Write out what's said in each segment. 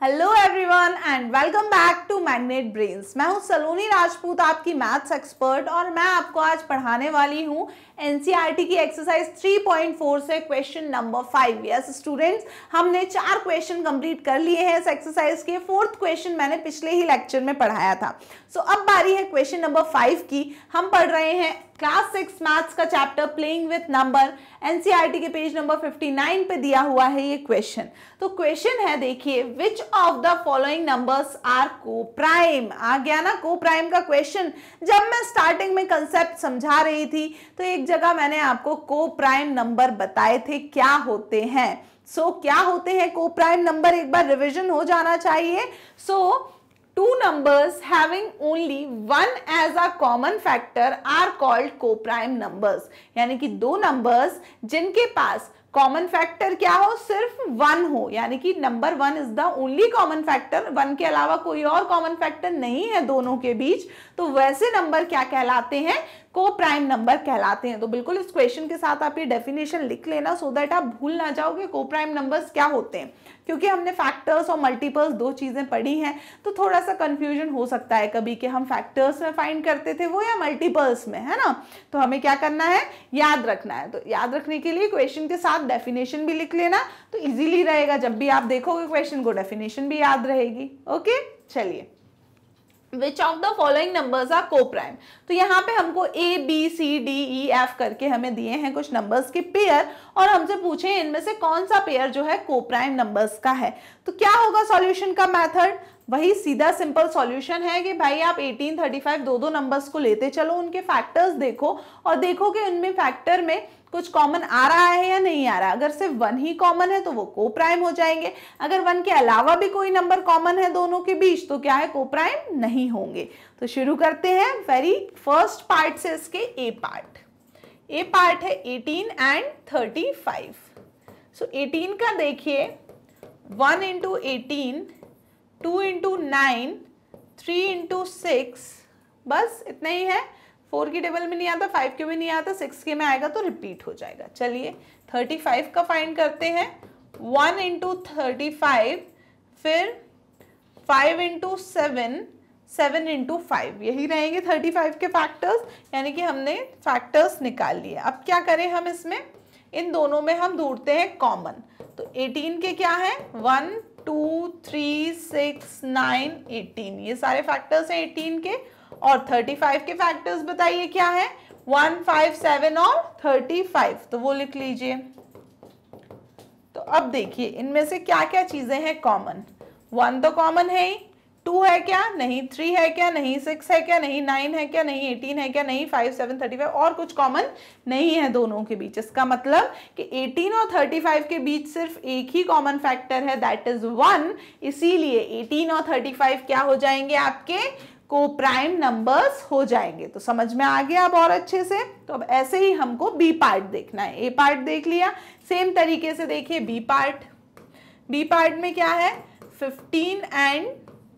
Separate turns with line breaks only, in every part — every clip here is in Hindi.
Hello everyone and welcome back to Magnet Brains. मैं हूं सलोनी राजपूत, आपकी मैथ्स एक्सपर्ट, और मैं आपको आज पढ़ाने वाली हूं एनसीईआरटी की एक्सरसाइज 3.4 से क्वेश्चन नंबर 5। यस स्टूडेंट्स, हमने 4 क्वेश्चन कंप्लीट कर लिए हैं इस एक्सरसाइज के। 4th क्वेश्चन मैंने पिछले ही लेक्चर में पढ़ाया था। सो अब बारी है क्वेश्चन नंबर 5 की। हम पढ़ रहे हैं क्लास 6 मैथ्स का chapter playing with number. NCERT के पेज नंबर 59 पे दिया हुआ है ये क्वेश्चन। तो क्वेश्चन है, देखिए, which of the following numbers are coprime. आ गया ना को प्राइम का क्वेश्चन। जब मैं स्टार्टिंग में कंसेप्ट समझा रही थी तो एक जगह मैंने आपको को प्राइम नंबर बताए थे क्या होते हैं। क्या होते हैं को प्राइम नंबर, एक बार रिविजन हो जाना चाहिए। Two numbers having only one as a common factor are called co-prime numbers। यानी कि दो नंबर्स जिनके पास कॉमन फैक्टर क्या हो, सिर्फ 1 हो, यानी कि number 1 is the only common factor, 1 के अलावा कोई और कॉमन फैक्टर नहीं है दोनों के बीच, तो वैसे नंबर क्या कहलाते हैं, को प्राइम नंबर कहलाते हैं। तो बिल्कुल इस क्वेश्चन के साथ आप ये डेफिनेशन लिख लेना सो दैट आप भूल ना जाओगे को प्राइम नंबर्स क्या होते हैं। क्योंकि हमने फैक्टर्स और मल्टीपल्स दो चीजें पढ़ी हैं, तो थोड़ा सा कंफ्यूजन हो सकता है कभी कि हम फैक्टर्स में फाइंड करते थे वो या मल्टीपल्स में, है ना। तो हमें क्या करना है, याद रखना है। तो याद रखने के लिए क्वेश्चन के साथ डेफिनेशन भी लिख लेना, तो इजीली रहेगा। जब भी आप देखोगे क्वेश्चन को, डेफिनेशन भी याद रहेगी। ओके, चलिए, Which of the following numbers are co-prime। तो यहाँ पे हमको A, B, C, D, E, F करके हमें दिए हैं कुछ नंबर्स के पेयर, और हमसे पूछे इनमें से कौन सा पेयर जो है को-प्राइम नंबर्स का है। तो क्या होगा सॉल्यूशन का मेथड, वही सीधा सिंपल सॉल्यूशन है कि भाई आप 18, 35 दो नंबर्स को लेते चलो, उनके फैक्टर्स देखो और देखो कि उनमें फैक्टर में कुछ कॉमन आ रहा है या नहीं आ रहा। अगर सिर्फ 1 ही कॉमन है तो वो को प्राइम हो जाएंगे। अगर 1 के अलावा भी कोई नंबर कॉमन है दोनों के बीच तो क्या है, को प्राइम नहीं होंगे। तो शुरू करते हैं वेरी फर्स्ट पार्ट से, इसके ए पार्ट है 18 एंड 35। 18 का देखिए, 1 इंटू 18, 2 इंटू 9, 3 इंटू 6, बस इतना ही है। 4 की टेबल में नहीं आता, 5 के भी नहीं आता, 6 के में आएगा तो रिपीट हो जाएगा। चलिए 35 का फाइंड करते हैं। 1 इंटू 35, फिर 5 इंटू 7, 7 इंटू 5, यही रहेंगे 35 के फैक्टर्स, यानी कि हमने फैक्टर्स निकाल लिए। अब क्या करें हम इसमें, इन दोनों में हम ढूंढते हैं कॉमन। तो 18 के क्या है, 1, 2, 3, 6, 9, 18, ये सारे फैक्टर्स हैं 18 के। और 35 के फैक्टर्स बताइए क्या है, 1, 5, 7 और 35, तो वो लिख लीजिए। तो अब देखिए इनमें से क्या क्या चीजें हैं कॉमन। 1 तो कॉमन है ही, 2 है क्या, नहीं, 3 है क्या, नहीं, 6 है क्या, नहीं, 9 है क्या, नहीं, 18 है क्या, नहीं, 5, 7, 35 और कुछ कॉमन नहीं है दोनों के बीच। इसका मतलब कि 18 और 35 के बीच सिर्फ एक ही कॉमन फैक्टर है, दैट इज 1। इसीलिए 18 और 35 क्या हो जाएंगे, आपके को प्राइम नंबर्स हो जाएंगे। तो समझ में आ गया अब और अच्छे से। तो अब ऐसे ही हमको बी पार्ट देखना है। ए पार्ट देख लिया, सेम तरीके से देखिए बी पार्ट में क्या है, 15 एंड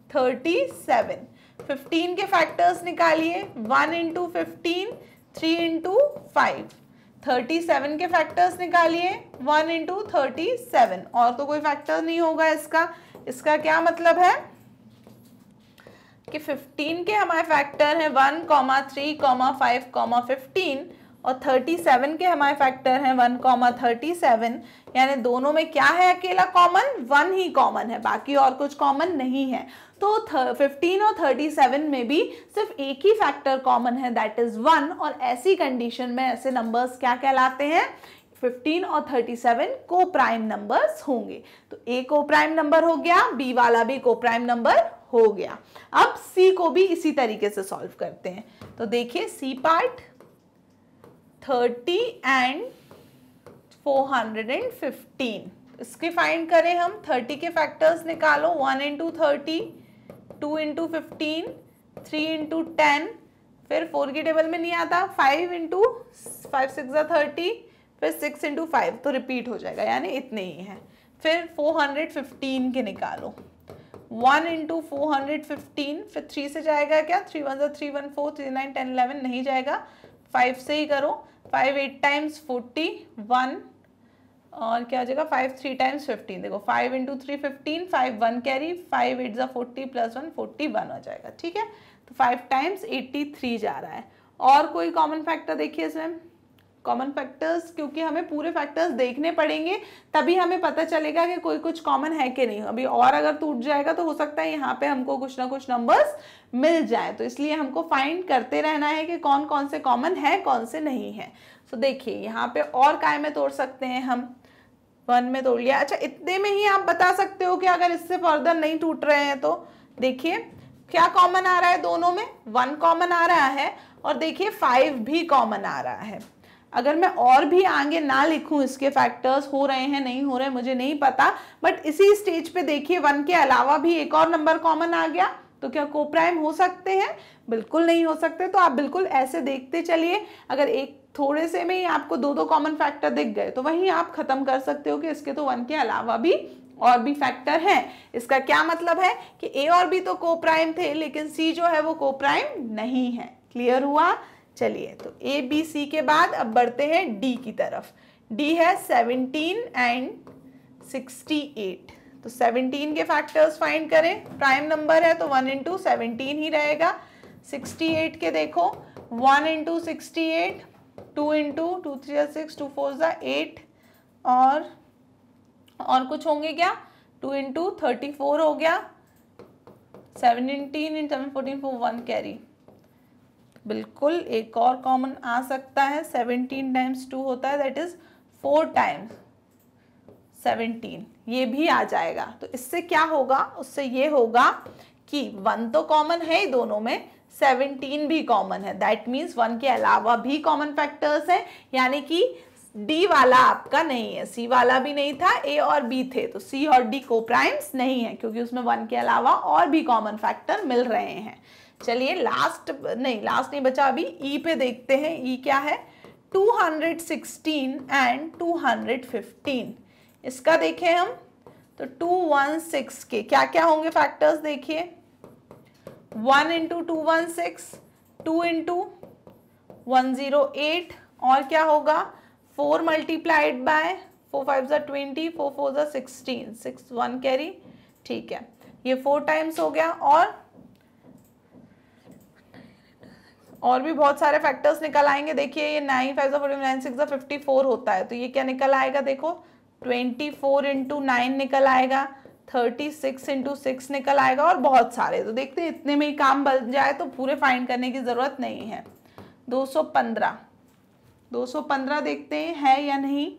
37। 15 के फैक्टर्स निकालिए, 1 इंटू 15, 3 इंटू 5। 37 के फैक्टर्स निकालिए, 1 इंटू 37, और तो कोई फैक्टर नहीं होगा इसका क्या मतलब है कि 15 के हमारे फैक्टर हैं 1, 3, 5, 15, और 37 के हमारे फैक्टर हैं 1, 37, यानी दोनों में क्या है अकेला कॉमन, 1 ही कॉमन है, बाकी और कुछ कॉमन नहीं है। तो 15 और 37 में भी सिर्फ एक ही फैक्टर कॉमन है, दैट इज 1। और ऐसी कंडीशन में ऐसे नंबर्स क्या कहलाते हैं, 15 और 37 को प्राइम नंबर्स होंगे। तो ए को प्राइम नंबर हो गया, बी वाला भी को प्राइम नंबर हो गया। अब सी को भी इसी तरीके से सॉल्व करते हैं। तो देखिए सी पार्ट, 30 एंड 415, इसके फाइंड करें हम। 30 के फैक्टर्स निकालो, 1 इंटू 30, 2 इंटू 15, 3 इंटू 10, फिर 4 की टेबल में नहीं आता, 5 इंटू 5, 6 30, फिर 6 इंटू 5, तो रिपीट हो जाएगा, यानी इतने ही है। फिर 415 के निकालो, 1 इंटू 415, फिर 3 से जाएगा क्या, 3 1 3 1 4 3 9 10 11, नहीं जाएगा, 5 से ही करो, 5 8 टाइम्स 40, 1 और क्या हो जाएगा 5 3 टाइम्स 15, देखो 5 इंटू 3 15, 5 1 कैरी, 5 8 40 प्लस 1 41 हो जाएगा। ठीक है, तो 5 टाइम्स 83 जा रहा है। और कोई कॉमन फैक्टर देखिए इसमें, कॉमन फैक्टर्स, क्योंकि हमें पूरे फैक्टर्स देखने पड़ेंगे तभी हमें पता चलेगा कि कोई कुछ कॉमन है कि नहीं। अभी और अगर टूट जाएगा तो हो सकता है यहाँ पे हमको कुछ ना कुछ नंबर्स मिल जाए, तो इसलिए हमको फाइंड करते रहना है कि कौन कौन से कॉमन है कौन से नहीं है। तो देखिए यहाँ पे और काय में तोड़ सकते हैं हम, 1 में तोड़ लिया। अच्छा, इतने में ही आप बता सकते हो कि अगर इससे फर्दर नहीं टूट रहे हैं तो देखिए क्या कॉमन आ रहा है दोनों में, 1 कॉमन आ रहा है और देखिए 5 भी कॉमन आ रहा है। अगर मैं और भी आगे ना लिखूं इसके फैक्टर्स हो रहे हैं नहीं हो रहे हैं मुझे नहीं पता, बट इसी स्टेज पे देखिए 1 के अलावा भी एक और नंबर कॉमन आ गया, तो क्या कोप्राइम हो सकते हैं? बिल्कुल नहीं हो सकते। तो आप बिल्कुल ऐसे देखते चलिए, अगर एक थोड़े से में ही आपको 2 कॉमन फैक्टर दिख गए तो वहीं आप खत्म कर सकते हो कि इसके तो 1 के अलावा भी और भी फैक्टर हैं। इसका क्या मतलब है कि ए और बी तो कोप्राइम थे लेकिन सी जो है वो कोप्राइम नहीं है। क्लियर हुआ? चलिए, तो ए बी सी के बाद अब बढ़ते हैं डी की तरफ। डी है 17 एंड 68, तो 17 के फैक्टर्स फाइंड करें। प्राइम नंबर है तो 1 इंटू 17 ही रहेगा। 68 के देखो 1 इंटू 68, 2 इंटू 2 3 6, 2 4 8, और कुछ होंगे क्या? 2 इंटू 34 हो गया, 17 इन 7 14 4 1 कैरी। बिल्कुल एक और कॉमन आ सकता है, 17 टाइम्स 2 होता है, दैट इज 4 टाइम्स 17, ये भी आ जाएगा। तो इससे क्या होगा? उससे ये होगा कि 1 तो कॉमन है ही दोनों में, 17 भी कॉमन है, दैट मीन्स 1 के अलावा भी कॉमन फैक्टर्स हैं, यानी कि डी वाला आपका नहीं है, सी वाला भी नहीं था, ए और बी थे, तो सी और डी कोप्राइम्स नहीं है क्योंकि उसमें 1 के अलावा और भी कॉमन फैक्टर मिल रहे हैं। चलिए लास्ट नहीं बचा, अभी ई पे देखते हैं। ई क्या है? 216 एंड 215। इसका देखें हम तो 216 के क्या क्या होंगे फैक्टर्स देखिए। 1 इंटू 216, 2 इंटू 108, और क्या होगा 4 मल्टीप्लाइड बाय 4 5 20, 4 4 16, 6 1 कैरी। ठीक है, ये 4 टाइम्स हो गया। और भी बहुत सारे फैक्टर्स निकल आएंगे। देखिए ये 9 5 49, 6 54 होता है, तो ये क्या निकल आएगा? देखो 24 इंटू 9 निकल आएगा, 36 इंटू 6 निकल आएगा, और बहुत सारे। तो देखते हैं इतने में ही काम बन जाए तो पूरे फाइंड करने की जरूरत नहीं है। 215 देखते हैं है या नहीं।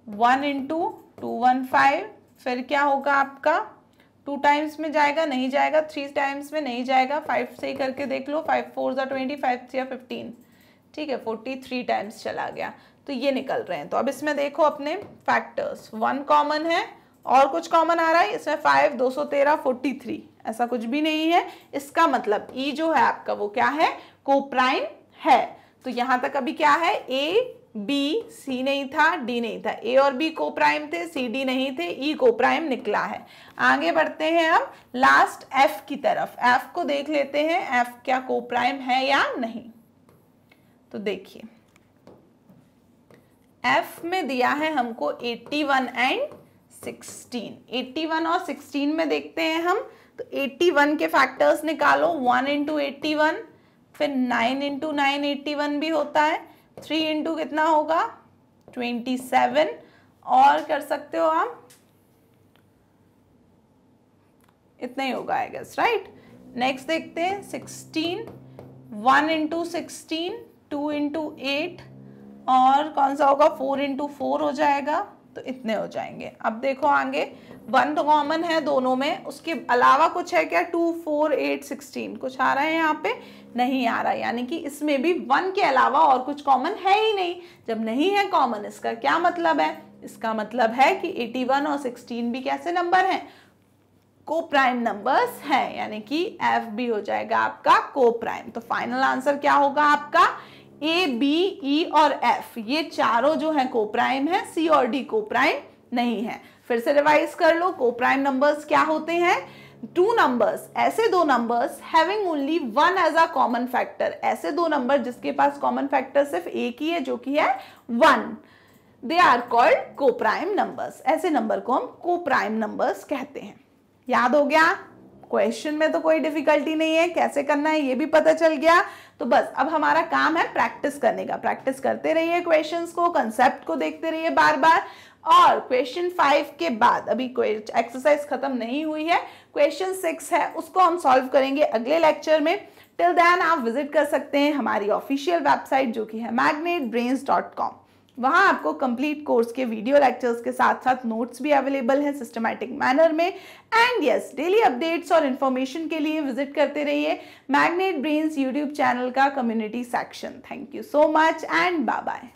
1 इंटू 215, फिर क्या होगा आपका? 2 टाइम्स में जाएगा नहीं जाएगा, 3 टाइम्स में नहीं जाएगा, 5 से ही करके देख लो, 5 4 20, 5 3 15, ठीक है 43 टाइम्स चला गया। तो ये निकल रहे हैं। तो अब इसमें देखो अपने फैक्टर्स, 1 कॉमन है और कुछ कॉमन आ रहा है इसमें, 5 213 43, ऐसा कुछ भी नहीं है। इसका मतलब ई जो है आपका वो क्या है? कोप्राइम है। तो यहां तक अभी क्या है? ए बी सी नहीं था, डी नहीं था, ए और बी कोप्राइम थे, सी डी नहीं थे, ई कोप्राइम निकला है। आगे बढ़ते हैं हम लास्ट एफ की तरफ। एफ को देख लेते हैं, एफ क्या कोप्राइम है या नहीं। तो देखिए एफ में दिया है हमको 81 एंड 16। 81 और 16 में देखते हैं हम, तो 81 के फैक्टर्स निकालो। 1 इंटू 81, फिर 9 इंटू 9 81 भी होता है, 3 इंटू कितना होगा 27, और कर सकते हो आप इतना ही होगा आई गेस, राइट। नेक्स्ट देखते हैं 16, 1 इंटू 16, 2 इंटू 8, और कौन सा होगा 4 इंटू 4 हो जाएगा, तो इतने हो जाएंगे। अब देखो आगे 1 तो कॉमन है दोनों में, उसके अलावा कुछ है क्या? 2 4 8 16 कुछ आ रहा है यहाँ पे? नहीं आ रहा, यानी कि इसमें भी 1 के अलावा और कुछ कॉमन है ही नहीं। जब नहीं है कॉमन, इसका क्या मतलब है? इसका मतलब है कि 81 और 16 भी कैसे नंबर हैं? कोप्राइम नंबर्स हैं, यानी कि एफ भी हो जाएगा आपका कोप्राइम। तो फाइनल आंसर क्या होगा आपका? ए बी ई और एफ ये चारों जो है कोप्राइम है, सी और डी कोप्राइम नहीं है। फिर से रिवाइज कर लो, कोप्राइम नंबर्स क्या होते हैं? टू नंबर्स, ऐसे दो numbers having only one as a common factor, ऐसे दो नंबर जिसके पास कॉमन फैक्टर सिर्फ एक ही है जो कि है 1, they are called coprime numbers. ऐसे नंबर को हम कोप्राइम नंबर्स कहते हैं। याद हो गया? क्वेश्चन में तो कोई डिफिकल्टी नहीं है, कैसे करना है ये भी पता चल गया। तो बस अब हमारा काम है प्रैक्टिस करने का। प्रैक्टिस करते रहिए क्वेश्चंस को, कंसेप्ट को देखते रहिए बार बार। और क्वेश्चन 5 के बाद अभी कोई एक्सरसाइज खत्म नहीं हुई है, क्वेश्चन 6 है, उसको हम सॉल्व करेंगे अगले लेक्चर में। टिल देन आप विजिट कर सकते हैं हमारी ऑफिशियल वेबसाइट जो कि है magnetbrains.com। वहां आपको कंप्लीट कोर्स के वीडियो लेक्चर्स के साथ साथ नोट्स भी अवेलेबल हैं सिस्टमैटिक मैनर में। एंड यस, डेली अपडेट्स और इन्फॉर्मेशन के लिए विजिट करते रहिए मैग्नेट ब्रेन्स यूट्यूब चैनल का community section. Thank you so much and bye bye.